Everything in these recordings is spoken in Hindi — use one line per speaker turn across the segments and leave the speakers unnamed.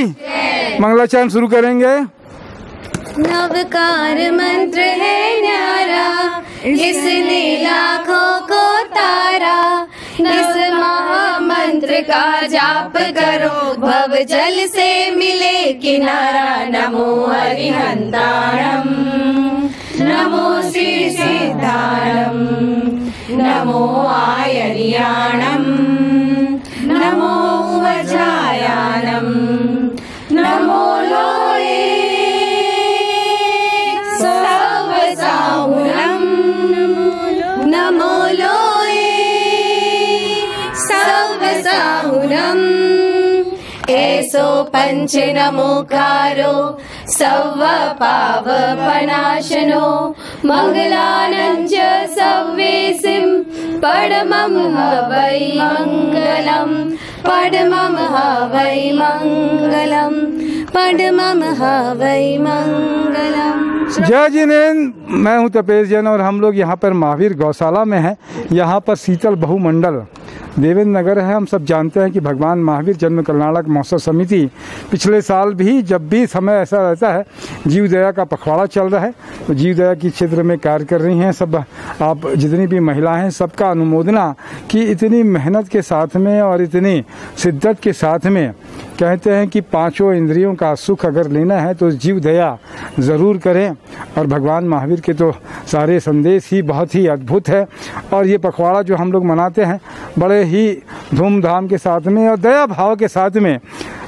मंगलाचरण शुरू करेंगे।
नवकार मंत्र है न्यारा, इसने लाखों को तारा। इस महामंत्र का जाप करो, भव जल से मिले किनारा। नमो हरिहंताणम, नमो श्री सिद्धाणम, नमो आयर्याणम, नमो वज्रायाणम, नमो लोये सर्वसाहुरम, नमो लोये सर्वसाहुरम। ऐसो पंच नमोकारो सव्व पावपनाशनो, मंगलानंच सव्वेसिं परमं हवै मंगलम्, परमं हवै मंगलम्, परमं हवै मंगलम्।
जय जिनेन्द्र, मैं हूं तपेश जैन और हम लोग यहाँ पर महावीर गौशाला में हैं। यहाँ पर शीतल बहुमंडल देवेंद्र नगर है। हम सब जानते हैं कि भगवान महावीर जन्म कल्याणक महोत्सव समिति पिछले साल भी जब भी समय ऐसा रहता है, जीव दया का पखवाड़ा चल रहा है, तो जीव दया की क्षेत्र में कार्य कर रही हैं सब आप जितनी भी महिला हैं, सबका अनुमोदना कि इतनी मेहनत के साथ में और इतनी शिद्दत के साथ में कहते हैं कि पांचों इंद्रियों का सुख अगर लेना है तो जीव दया ज़रूर करें। और भगवान महावीर के तो सारे संदेश ही बहुत ही अद्भुत है। और ये पखवाड़ा जो हम लोग मनाते हैं बड़े ही धूमधाम के साथ में और दया भाव के साथ में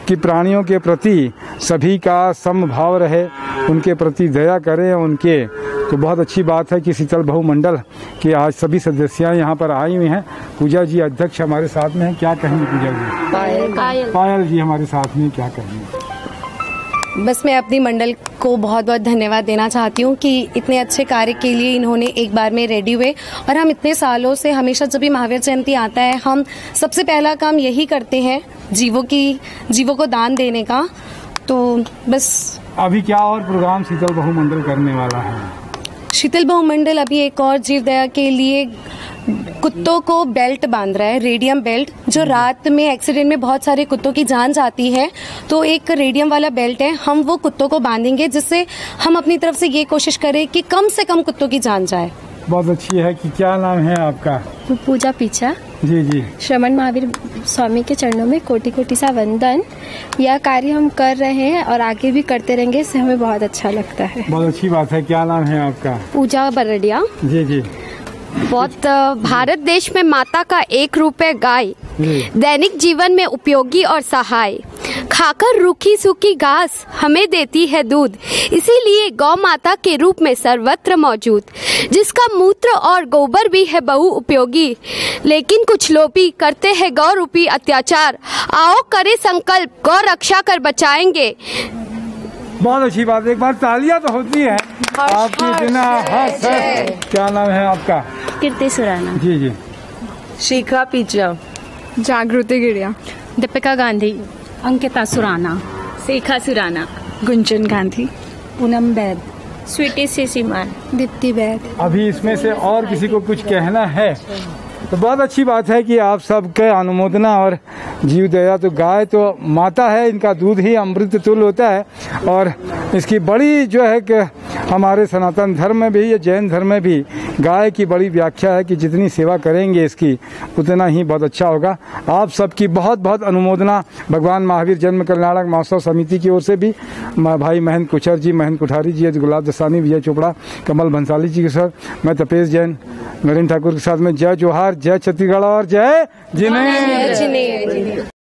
कि प्राणियों के प्रति सभी का समभाव रहे, उनके प्रति दया करें उनके। तो बहुत अच्छी बात है कि शीतल बहुमंडल के आज सभी सदस्याएं यहाँ पर आई हुई हैं। पूजा जी अध्यक्ष हमारे साथ में हैं, क्या कहेंगे पूजा जी? पायल जी हमारे साथ में, क्या कहेंगे?
बस मैं अपनी मंडल को बहुत बहुत धन्यवाद देना चाहती हूँ कि इतने अच्छे कार्य के लिए इन्होंने एक बार में रेडी हुए। और हम इतने सालों से हमेशा जब भी महावीर जयंती आता है, हम सबसे पहला काम यही करते हैं जीवों को दान देने का। तो बस
अभी क्या और प्रोग्राम शीतल बहुमंडल करने वाला है?
शीतल बहुमंडल अभी एक और जीव दया के लिए कुत्तों को बेल्ट बांध रहा है, रेडियम बेल्ट, जो रात में एक्सीडेंट में बहुत सारे कुत्तों की जान जाती है। तो एक रेडियम वाला बेल्ट है, हम वो कुत्तों को बांधेंगे जिससे हम अपनी तरफ से ये कोशिश करें कि कम से कम कुत्तों की जान जाए।
बहुत अच्छी है। कि क्या नाम है आपका?
पूजा पीछा।
जी जी।
श्रवण महावीर स्वामी के चरणों में कोटि कोटि सा वंदन। यह कार्य हम कर रहे हैं और आगे भी करते रहेंगे, इससे हमें बहुत अच्छा लगता है।
बहुत अच्छी बात है। क्या नाम है आपका?
पूजा बरडिया।
जी जी।
बहुत भारत देश में माता का एक रूप है गाय, दैनिक जीवन में उपयोगी और सहाय। खाकर रूखी सूखी घास हमें देती है दूध, इसीलिए गौ माता के रूप में सर्वत्र मौजूद। जिसका मूत्र और गोबर भी है बहु उपयोगी, लेकिन कुछ लोभी करते हैं गौ रूपी अत्याचार। आओ करे संकल्प, गौ रक्षा कर बचाएंगे।
बहुत अच्छी बात है। एक बार तालियां तो होती है आपकी बिना हर्ष है। क्या नाम है आपका?
कीर्ति सुराना।
जी जी।
शिखा पीचा।
जागृति गिरिया।
दीपिका गांधी।
अंकिता सुराना।
शेखा सुराना।
गुंजन गांधी।
पूनम बैद। स्वीटी सीसीमान।
दीप्ति बैद।
अभी इसमें से और किसी को कुछ कहना है तो बहुत अच्छी बात है कि आप सबके अनुमोदना। और जीव दया तो गाय तो माता है, इनका दूध ही अमृत तुल्य होता है। और इसकी बड़ी जो है कि हमारे सनातन धर्म में भी या जैन धर्म में भी गाय की बड़ी व्याख्या है कि जितनी सेवा करेंगे इसकी उतना ही बहुत अच्छा होगा। आप सबकी बहुत बहुत अनुमोदना भगवान महावीर जन्म कल्याणक महोत्सव समिति की ओर से भी। भाई महेंद्र कुचर जी, महेंद्र कुठारी जी, गुलाब दसानी, विजय चोपड़ा, कमल भंसाली जी के साथ मैं तपेश जैन, नरेंद्र ठाकुर के साथ में जय जोहार, जय छत्तीसगढ़ और जय जिनेन्द्र।